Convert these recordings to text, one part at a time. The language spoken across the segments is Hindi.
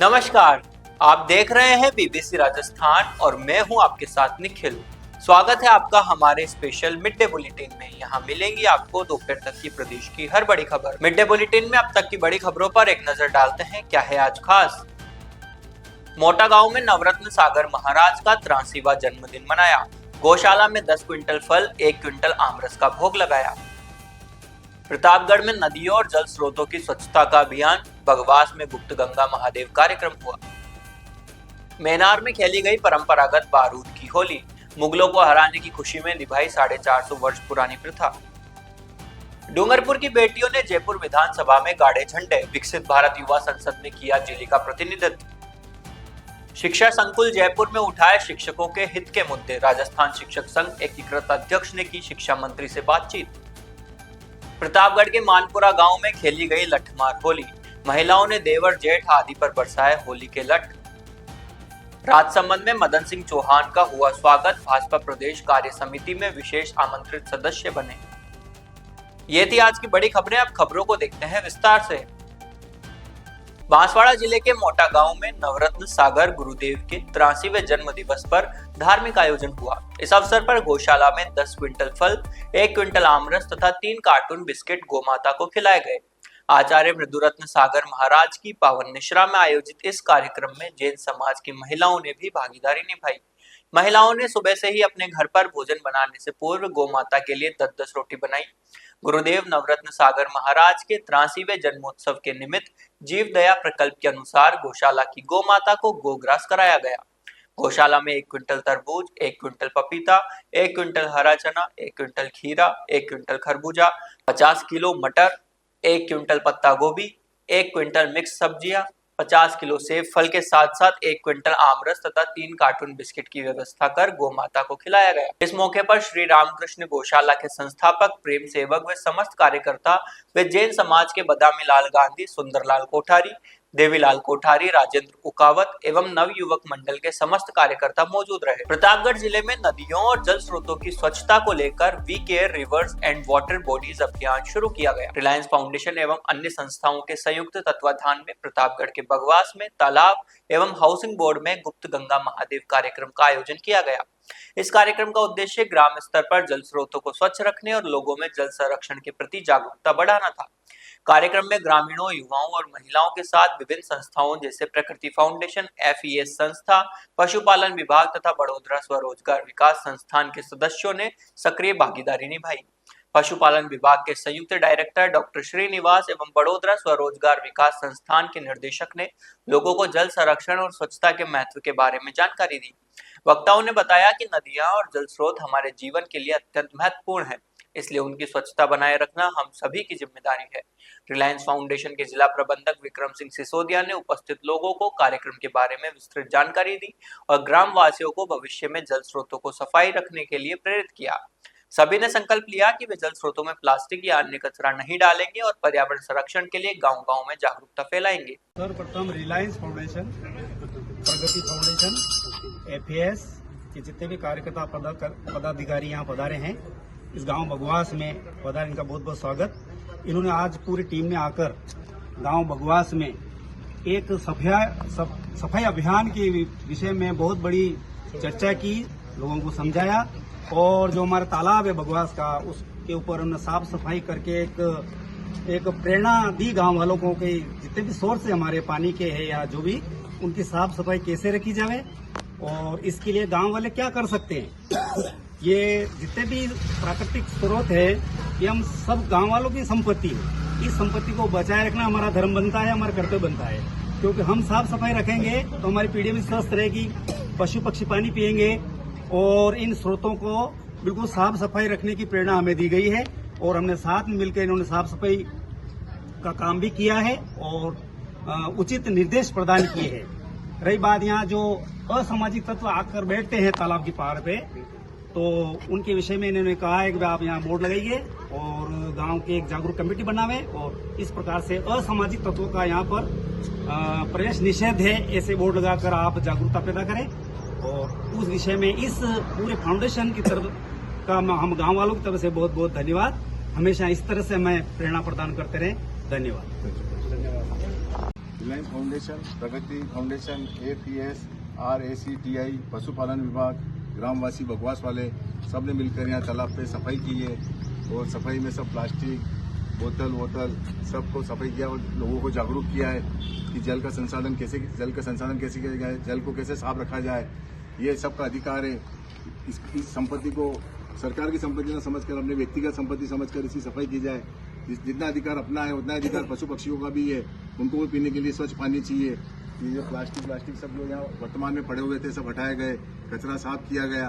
नमस्कार, आप देख रहे हैं बीबीसी राजस्थान और मैं हूं आपके साथ निखिल। स्वागत है आपका हमारे स्पेशल मिड डे बुलेटिन में। यहाँ मिलेंगी आपको दोपहर तक की प्रदेश की हर बड़ी खबर। मिड डे बुलेटिन में अब तक की बड़ी खबरों पर एक नजर डालते हैं। क्या है आज खास? मोटा गांव में नवरत्न सागर महाराज का 83वां जन्मदिन मनाया। गौशाला में 10 क्विंटल फल, 1 क्विंटल आमरस का भोग लगाया। प्रतापगढ़ में नदियों और जल स्रोतों की स्वच्छता का अभियान। बगवास में गुप्त गंगा महादेव कार्यक्रम हुआ। मैनार में खेली गई परंपरागत बारूद की होली। मुगलों को हराने की खुशी में निभाई 450 वर्ष पुरानी प्रथा। डूंगरपुर की बेटियों ने जयपुर विधानसभा में गाड़े झंडे। विकसित भारत युवा संसद में किया जिले का प्रतिनिधित्व। शिक्षा संकुल जयपुर में उठाए शिक्षकों के हित के मुद्दे। राजस्थान शिक्षक संघ एकीकृत अध्यक्ष ने की शिक्षा मंत्री से बातचीत। प्रतापगढ़ के मानपुरा गांव में खेली गई लठमार होली। महिलाओं ने देवर जेठ आदि पर बरसाए होली के लठ। राजसमंद में मदन सिंह चौहान का हुआ स्वागत। भाजपा प्रदेश कार्य समिति में विशेष आमंत्रित सदस्य बने। ये थी आज की बड़ी खबरें। अब खबरों को देखते हैं विस्तार से। बांसवाड़ा जिले के मोटा गांव में नवरत्न सागर गुरुदेव के 83वें जन्म दिवस पर धार्मिक आयोजन हुआ। इस अवसर पर गौशाला में 10 क्विंटल फल, 1 क्विंटल आमरस तथा 3 कार्टून बिस्किट गोमाता को खिलाए गए। आचार्य मृदुरत्न सागर महाराज की पावन निश्रा में आयोजित इस कार्यक्रम में जैन समाज की महिलाओं ने भी भागीदारी निभाई। महिलाओं ने सुबह से ही अपने घर पर भोजन बनाने से पूर्व गोमाता के लिए 10-10 रोटी बनाई। गुरुदेव नवरत्न सागर महाराज के 83वें जन्मोत्सव के निमित्त जीव दया प्रकल्प के अनुसार गौशाला की गोमाता को गोग्रास कराया गया। गौशाला में 1 क्विंटल तरबूज, 1 क्विंटल पपीता, 1 क्विंटल हरा चना, 1 क्विंटल खीरा, 1 क्विंटल खरबूजा, 50 किलो मटर, 1 क्विंटल पत्ता गोभी, 1 क्विंटल मिक्स सब्जियां, 50 किलो सेब फल के साथ साथ 1 क्विंटल आमरस तथा 3 कार्टून बिस्किट की व्यवस्था कर गोमाता को खिलाया गया। इस मौके पर श्री रामकृष्ण गौशाला के संस्थापक, प्रेम सेवक व समस्त कार्यकर्ता व जैन समाज के बदामी लाल गांधी, सुंदरलाल कोठारी, देवीलाल कोठारी, राजेंद्र उकावत एवं नव युवक मंडल के समस्त कार्यकर्ता मौजूद रहे। प्रतापगढ़ जिले में नदियों और जल स्रोतों की स्वच्छता को लेकर we care rivers and water bodies अभियान शुरू किया गया। रिलायंस फाउंडेशन एवं अन्य संस्थाओं के संयुक्त तत्वाधान में प्रतापगढ़ के बगवास में तालाब एवं हाउसिंग बोर्ड में गुप्त गंगा महादेव कार्यक्रम का आयोजन किया गया। इस कार्यक्रम का उद्देश्य ग्राम स्तर पर जल स्रोतों को स्वच्छ रखने और लोगों में जल संरक्षण के प्रति जागरूकता बढ़ाना था। कार्यक्रम में ग्रामीणों, युवाओं और महिलाओं के साथ विभिन्न संस्थाओं जैसे प्रकृति फाउंडेशन, FES संस्था, पशुपालन विभाग तथा बड़ोदरा स्वरोजगार विकास संस्थान के सदस्यों ने सक्रिय भागीदारी निभाई। पशुपालन विभाग के संयुक्त डायरेक्टर डॉक्टर श्रीनिवास एवं बड़ोदरा स्वरोजगार विकास संस्थान के निर्देशक ने लोगों को जल संरक्षण और स्वच्छता के महत्व के बारे में जानकारी दी। वक्ताओं ने बताया कि नदियां और जल स्रोत हमारे जीवन के लिए अत्यंत महत्वपूर्ण है, इसलिए उनकी स्वच्छता बनाए रखना हम सभी की जिम्मेदारी है। रिलायंस फाउंडेशन के जिला प्रबंधक विक्रम सिंह सिसोदिया ने उपस्थित लोगों को कार्यक्रम के बारे में विस्तृत जानकारी दी और ग्राम वासियों को भविष्य में जल स्रोतों को सफाई रखने के लिए प्रेरित किया। सभी ने संकल्प लिया कि वे जल स्रोतों में प्लास्टिक या अन्य कचरा नहीं डालेंगे और पर्यावरण संरक्षण के लिए गांव-गांव में जागरूकता फैलाएंगे। सर्वप्रथम रिलायंस फाउंडेशन, प्रगति फाउंडेशन, FES के जितने भी कार्यकर्ता पदाधिकारी यहाँ पधारे हैं, इस गांव बगवास में पधारे, इनका बहुत बहुत स्वागत। इन्होंने आज पूरी टीम में आकर गांव बगवास में एक सफाई अभियान के विषय में बहुत बड़ी चर्चा की, लोगों को समझाया और जो हमारा तालाब है बगवास का, उसके ऊपर उन्होंने साफ सफाई करके एक प्रेरणा दी गांव वालों को कि जितने भी सोर्स है हमारे पानी के है या जो भी, उनकी साफ सफाई कैसे रखी जाए और इसके लिए गांव वाले क्या कर सकते हैं। ये जितने भी प्राकृतिक स्रोत है ये हम सब गांव वालों की संपत्ति है। इस संपत्ति को बचाए रखना हमारा धर्म बनता है, हमारा कर्तव्य बनता है, क्योंकि हम साफ सफाई रखेंगे तो हमारी पीढ़ी भी स्वस्थ रहेगी, पशु पक्षी पानी पिएंगे और इन स्रोतों को बिल्कुल साफ सफाई रखने की प्रेरणा हमें दी गई है और हमने साथ में मिलकर इन्होंने साफ सफाई का काम भी किया है और उचित निर्देश प्रदान किए हैं। रही बात यहाँ जो असामाजिक तत्व आकर बैठते हैं तालाब की पहाड़ पे, तो उनके विषय में इन्होंने कहा है कि आप यहाँ बोर्ड लगाइए और गांव के एक जागरूक कमेटी बनावे और इस प्रकार से असामाजिक तत्वों का यहाँ पर प्रवेश निषेध है, ऐसे बोर्ड लगाकर आप जागरूकता पैदा करें। और उस विषय में इस पूरे फाउंडेशन की तरफ का हम गांव वालों की तरफ से बहुत बहुत धन्यवाद। हमेशा इस तरह से हमें प्रेरणा प्रदान करते रहे। धन्यवाद। रिलायंस फाउंडेशन, प्रगति फाउंडेशन, APS, RACTI, पशुपालन विभाग, ग्रामवासी बगवास वाले सब ने मिलकर यहाँ तालाब पे सफाई की है और सफाई में सब प्लास्टिक बोतल सबको सफाई किया और लोगों को जागरूक किया है कि जल का संसाधन कैसे किया जाए, जल को कैसे साफ रखा जाए। ये सबका अधिकार है। इस संपत्ति को सरकार की संपत्ति न समझकर अपने व्यक्तिगत संपत्ति समझकर इसकी सफाई की जाए। जितना अधिकार अपना है उतना अधिकार पशु पक्षियों का भी है। उनको भी पीने के लिए स्वच्छ पानी चाहिए। ये जो प्लास्टिक सब जो यहाँ वर्तमान में पड़े हुए थे सब हटाए गए, कचरा साफ किया गया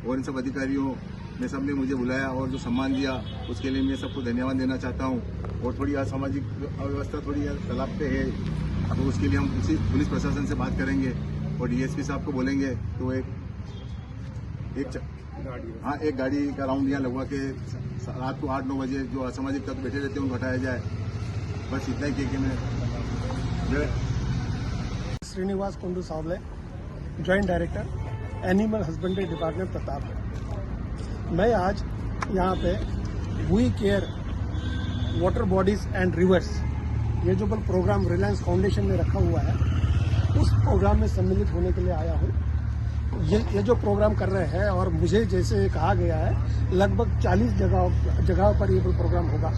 और इन सब अधिकारियों ने सबने मुझे बुलाया और जो सम्मान दिया उसके लिए मैं सबको धन्यवाद देना चाहता हूँ। और थोड़ी असामाजिक अव्यवस्था थोड़ी तालाब पे है तो उसके लिए हम पुलिस प्रशासन से बात करेंगे और DSP साहब को बोलेंगे तो एक गाड़ी का राउंड यहाँ लगवा के रात को 8-9 बजे जो असामाजिक तत्व बैठे रहते हैं उनको हटाया जाए। बस इतना ही कि मैं Srinivas Kundu Sawale, joint director animal husbandry department Pratapgarh. मैं आज यहाँ पे we care water bodies and rivers ये जो प्रोग्राम रिलायंस फाउंडेशन ने रखा हुआ है उस प्रोग्राम में सम्मिलित होने के लिए आया हूँ। ये जो प्रोग्राम कर रहे हैं और मुझे जैसे कहा गया है लगभग 40 जगहों पर ये प्रोग्राम होगा।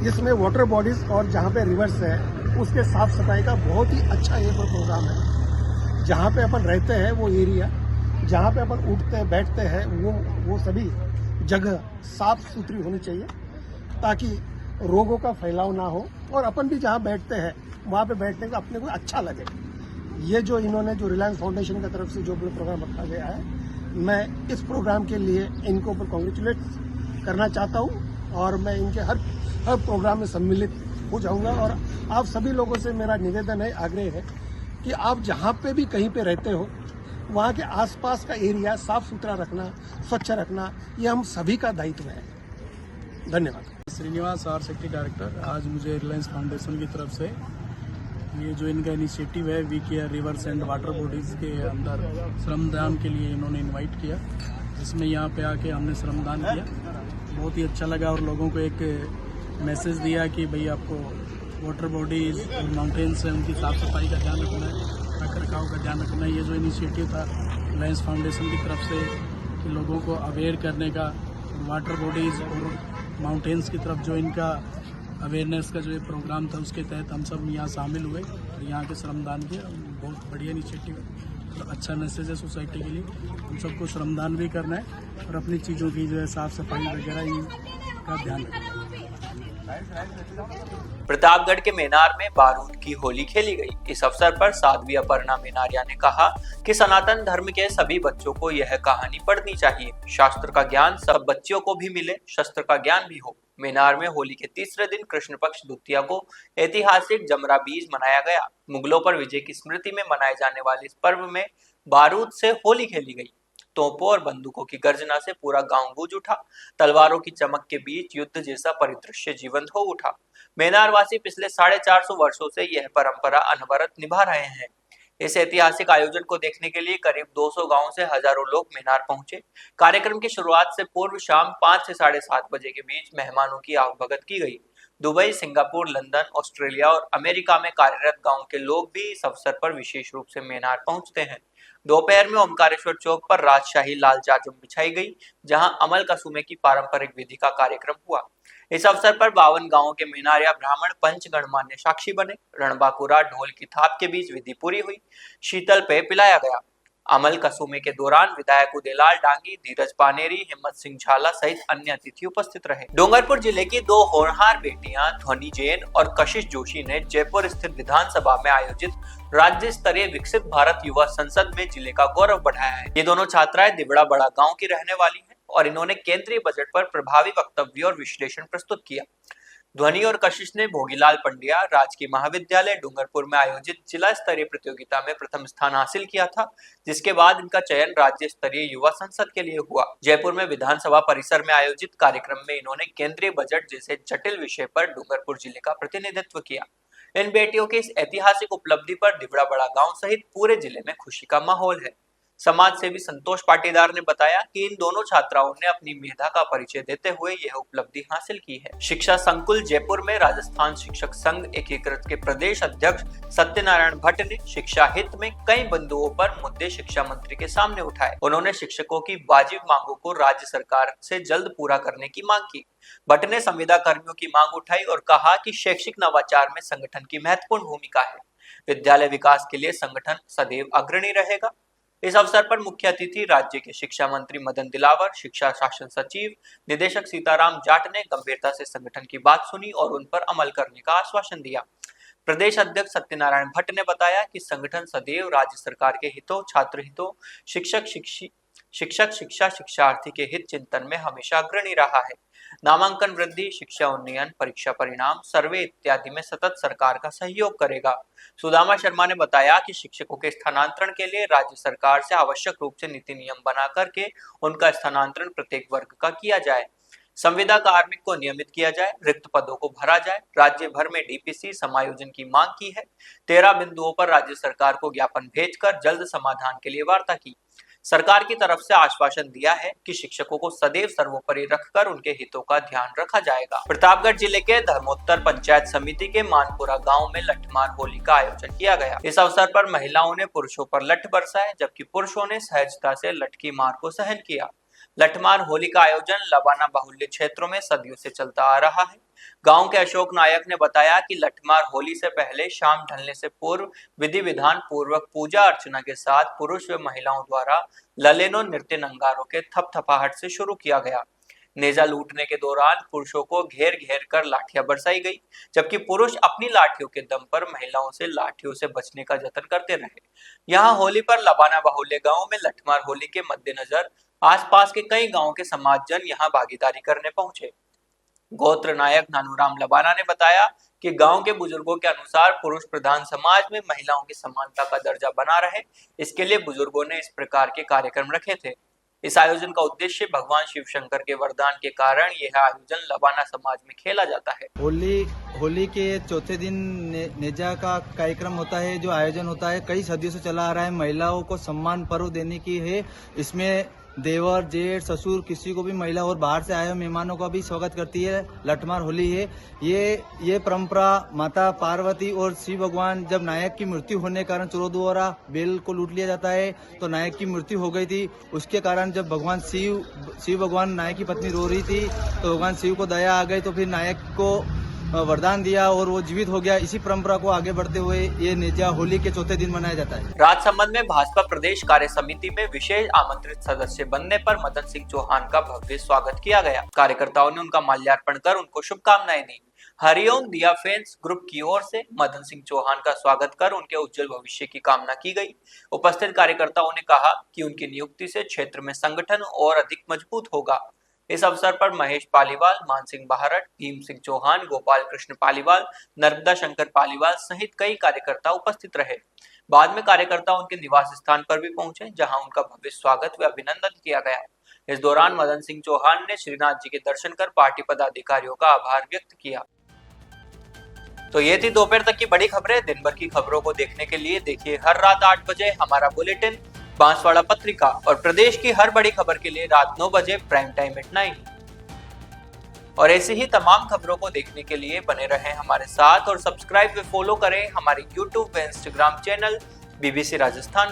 इसमें वाटर बॉडीज और जहाँ पे रिवर्स है उसके साफ सफाई का बहुत ही अच्छा ये प्रोग्राम है। जहाँ पे अपन रहते हैं वो एरिया, जहाँ पे अपन उठते बैठते हैं वो सभी जगह साफ सुथरी होनी चाहिए ताकि रोगों का फैलाव ना हो और अपन भी जहाँ बैठते हैं वहाँ पे बैठने का अपने को अच्छा लगे। ये जो इन्होंने जो रिलायंस फाउंडेशन की तरफ से जो प्रोग्राम रखा गया है, मैं इस प्रोग्राम के लिए इनको ऊपर कॉन्ग्रेचुलेट करना चाहता हूँ और मैं इनके हर प्रोग्राम में सम्मिलित हो जाऊंगा। और आप सभी लोगों से मेरा निवेदन है, आग्रह है कि आप जहाँ पे भी कहीं पे रहते हो वहाँ के आसपास का एरिया साफ सुथरा रखना, स्वच्छ रखना, ये हम सभी का दायित्व है। धन्यवाद। Srinivas RCT director. आज मुझे रिलायंस फाउंडेशन की तरफ से ये जो इनका इनिशिएटिव है we care rivers and water bodies के अंदर श्रमदान के लिए इन्होंने इनवाइट किया, जिसमें यहाँ पे आके हमने श्रमदान किया। बहुत ही अच्छा लगा और लोगों को एक मैसेज दिया कि भाई आपको वाटर बॉडीज़ और माउंटेन्स हैं उनकी साफ़ सफाई का ध्यान रखना है, रख रखाव का ध्यान रखना है। ये जो इनिशिएटिव था रिलायंस फाउंडेशन की तरफ से कि लोगों को अवेयर करने का, वाटर बॉडीज़ और माउंटेन्स की तरफ जो इनका अवेयरनेस का जो ये प्रोग्राम था उसके तहत हम सब यहाँ शामिल हुए और यहाँ के श्रमदान किया। बहुत बढ़िया इनिशिएटिव है और अच्छा मैसेज है सोसाइटी के लिए। हम सबको श्रमदान भी करना है और अपनी चीज़ों की जो है साफ़ सफाई वगैरह इनका ध्यान रखना है। प्रतापगढ़ के मेनार में बारूद की होली खेली गई। इस अवसर पर साध्वी अपर्णा मेनारिया ने कहा कि सनातन धर्म के सभी बच्चों को यह कहानी पढ़नी चाहिए। शास्त्र का ज्ञान सब बच्चों को भी मिले, शस्त्र का ज्ञान भी हो। मेनार में होली के तीसरे दिन कृष्ण पक्ष द्वितीया को ऐतिहासिक जमरा बीज मनाया गया। मुगलों पर विजय की स्मृति में मनाए जाने वाले इस पर्व में बारूद से होली खेली गई। तोपों और बंदूकों की गर्जना से पूरा गांव गूंज उठा। तलवारों की चमक के बीच युद्ध जैसा परिदृश्य जीवंत हो उठा। मेनारवासी पिछले 450 वर्षों से यह परंपरा अनवरत निभा रहे हैं। इस ऐतिहासिक आयोजन को देखने के लिए करीब 200 गांवों से हजारों लोग मेनार पहुंचे। कार्यक्रम की शुरुआत से पूर्व शाम 5 से 7:30 बजे के बीच मेहमानों की आवभगत की गई। दुबई, सिंगापुर, लंदन, ऑस्ट्रेलिया और अमेरिका में कार्यरत गांव के लोग भी इस अवसर पर विशेष रूप से मेनार पहुंचते हैं। दोपहर में ओमकारेश्वर चौक पर राजशाही लाल जाजम बिछाई गई, जहां अमल कसूमे की पारंपरिक विधि का कार्यक्रम हुआ। इस अवसर पर 52 गांवों के मेनारिया ब्राह्मण पंच गणमान्य साक्षी बने। रणबांकुरा ढोल की थाप के बीच विधि पूरी हुई। शीतल पेय पिलाया गया। अमल कसूमे के दौरान विधायक उदयलाल डांगी, धीरज पानेरी, हिम्मत सिंह झाला सहित अन्य अतिथि उपस्थित रहे। डूंगरपुर जिले की 2 होनहार बेटियां ध्वनि जैन और कशिश जोशी ने जयपुर स्थित विधानसभा में आयोजित राज्य स्तरीय विकसित भारत युवा संसद में जिले का गौरव बढ़ाया है। ये दोनों छात्राएं दिबड़ा बड़ा गांव की रहने वाली हैं और इन्होंने केंद्रीय बजट पर प्रभावी वक्तव्य और विश्लेषण प्रस्तुत किया। ध्वनि और कशिश ने भोगीलाल पंड्या राजकीय महाविद्यालय डूंगरपुर में आयोजित जिला स्तरीय प्रतियोगिता में प्रथम स्थान हासिल किया था, जिसके बाद इनका चयन राज्य स्तरीय युवा संसद के लिए हुआ। जयपुर में विधानसभा परिसर में आयोजित कार्यक्रम में इन्होंने केंद्रीय बजट जैसे जटिल विषय पर डूंगरपुर जिले का प्रतिनिधित्व किया। इन बेटियों की इस ऐतिहासिक उपलब्धि पर दिबड़ा बड़ा गांव सहित पूरे जिले में खुशी का माहौल है। समाज सेवी संतोष पाटीदार ने बताया कि इन दोनों छात्राओं ने अपनी मेधा का परिचय देते हुए यह उपलब्धि हासिल की है। शिक्षा संकुल जयपुर में राजस्थान शिक्षक संघ एकीकृत के प्रदेश अध्यक्ष सत्यनारायण भट्ट ने शिक्षा हित में कई बिंदुओं पर मुद्दे शिक्षा मंत्री के सामने उठाए। उन्होंने शिक्षकों की वाजिब मांगों को राज्य सरकार से जल्द पूरा करने की मांग की। भट्ट ने संविदा कर्मियों की मांग उठाई और कहा कि शैक्षिक नवाचार में संगठन की महत्वपूर्ण भूमिका है। विद्यालय विकास के लिए संगठन सदैव अग्रणी रहेगा। इस अवसर पर मुख्य अतिथि राज्य के शिक्षा मंत्री मदन दिलावर, शिक्षा शासन सचिव निदेशक सीताराम जाट ने गंभीरता से संगठन की बात सुनी और उन पर अमल करने का आश्वासन दिया। प्रदेश अध्यक्ष सत्यनारायण भट्ट ने बताया कि संगठन सदैव राज्य सरकार के हितों, छात्र हितों, शिक्षक शिक्षार्थी के हित चिंतन में हमेशा अग्रणी रहा है। नामांकन वृद्धि, शिक्षा उन्नयन, परीक्षा परिणाम, सर्वे इत्यादि में सतत सरकार का सहयोग करेगा। सुदामा शर्मा ने बताया कि शिक्षकों के स्थानांतरण के लिए राज्य सरकार से आवश्यक रूप से नीति नियम बना करके उनका स्थानांतरण प्रत्येक वर्ग का किया जाए। संविदा कार्मिक को नियमित किया जाए, रिक्त पदों को भरा जाए। राज्य भर में डीपीसी समायोजन की मांग की है। 13 बिंदुओं पर राज्य सरकार को ज्ञापन भेजकर जल्द समाधान के लिए वार्ता की। सरकार की तरफ से आश्वासन दिया है कि शिक्षकों को सदैव सर्वोपरि रखकर उनके हितों का ध्यान रखा जाएगा। प्रतापगढ़ जिले के धर्मोत्तर पंचायत समिति के मानपुरा गांव में लठमार होली का आयोजन किया गया। इस अवसर पर महिलाओं ने पुरुषों पर लठ बरसाए, जबकि पुरुषों ने सहजता से लठ की मार को सहन किया। लठमार होली का आयोजन लबाना बाहुल्य क्षेत्रों में सदियों से चलता आ रहा है। गांव के अशोक नायक ने बताया कि लठमार होली से पहले शाम ढलने से पूर्व विधि विधान पूर्वक पूजा अर्चना के साथ पुरुष व महिलाओं द्वारा ललेनो नृत्य नंगारों के थपथपाहट से शुरू किया गया। नेजा लूटने के दौरान पुरुषों को घेर घेर कर लाठियां बरसाई गई, जबकि पुरुष अपनी लाठियों के दम पर महिलाओं से लाठियों से बचने का जतन करते रहे। यहाँ होली पर लबाना बाहुल्य गांव में लठमार होली के मद्देनजर आसपास के कई गांवों के समाजजन यहाँ भागीदारी करने पहुंचे। गोत्र नायक नानूराम लबाना ने बताया कि गांव के बुजुर्गों के अनुसार पुरुष प्रधान समाज में महिलाओं की समानता का दर्जा बना रहे, इसके लिए बुजुर्गों ने इस प्रकार के कार्यक्रम रखे थे। इस आयोजन का उद्देश्य भगवान शिव शंकर के वरदान के कारण यह आयोजन लबाना समाज में खेला जाता है। होली के चौथे दिन नेजा का कार्यक्रम होता है, जो आयोजन होता है कई सदियों से चला आ रहा है। महिलाओं को सम्मान पर्व देने की है। इसमें देवर, जेठ, ससुर, किसी को भी महिला और बाहर से आए हुए मेहमानों का भी स्वागत करती है। लठमार होली है ये परंपरा माता पार्वती और शिव भगवान, जब नायक की मृत्यु होने के कारण चोरों द्वारा बेल को लूट लिया जाता है तो नायक की मृत्यु हो गई थी। उसके कारण जब भगवान शिव भगवान नायक की पत्नी रो रही थी तो भगवान शिव को दया आ गई, तो फिर नायक को वरदान दिया और वो जीवित हो गया। इसी परंपरा को आगे बढ़ते हुए ये नेजा होली के चौथे दिन मनाया जाता है। राजसमंद में भाजपा प्रदेश कार्य समिति में विशेष आमंत्रित सदस्य बनने पर मदन सिंह चौहान का भव्य स्वागत किया गया। कार्यकर्ताओं ने उनका माल्यार्पण कर उनको शुभकामनाएं दी। हरिओम दिया फैंस ग्रुप की ओर से मदन सिंह चौहान का स्वागत कर उनके उज्जवल भविष्य की कामना की गई। उपस्थित कार्यकर्ताओं ने कहा कि उनकी नियुक्ति से क्षेत्र में संगठन और अधिक मजबूत होगा। इस अवसर पर महेश पालीवाल, मान सिंह बहारट, भीम सिंह चौहान, गोपाल कृष्ण पालीवाल, नर्मदा शंकर पालीवाल सहित कई कार्यकर्ता उपस्थित रहे। बाद में कार्यकर्ता उनके निवास स्थान पर भी पहुंचे, जहां उनका भव्य स्वागत व अभिनंदन किया गया। इस दौरान मदन सिंह चौहान ने श्रीनाथ जी के दर्शन कर पार्टी पदाधिकारियों का आभार व्यक्त किया। तो ये थी दोपहर तक की बड़ी खबरें। दिन भर की खबरों को देखने के लिए देखिए हर रात 8 बजे हमारा बुलेटिन बांसवाड़ा पत्रिका, और प्रदेश की हर बड़ी खबर के लिए रात 9 बजे प्राइम टाइम एट 9। और ऐसी ही तमाम खबरों को देखने के लिए बने रहें हमारे साथ और सब्सक्राइब व फॉलो करें हमारे YouTube व Instagram चैनल BBC राजस्थान।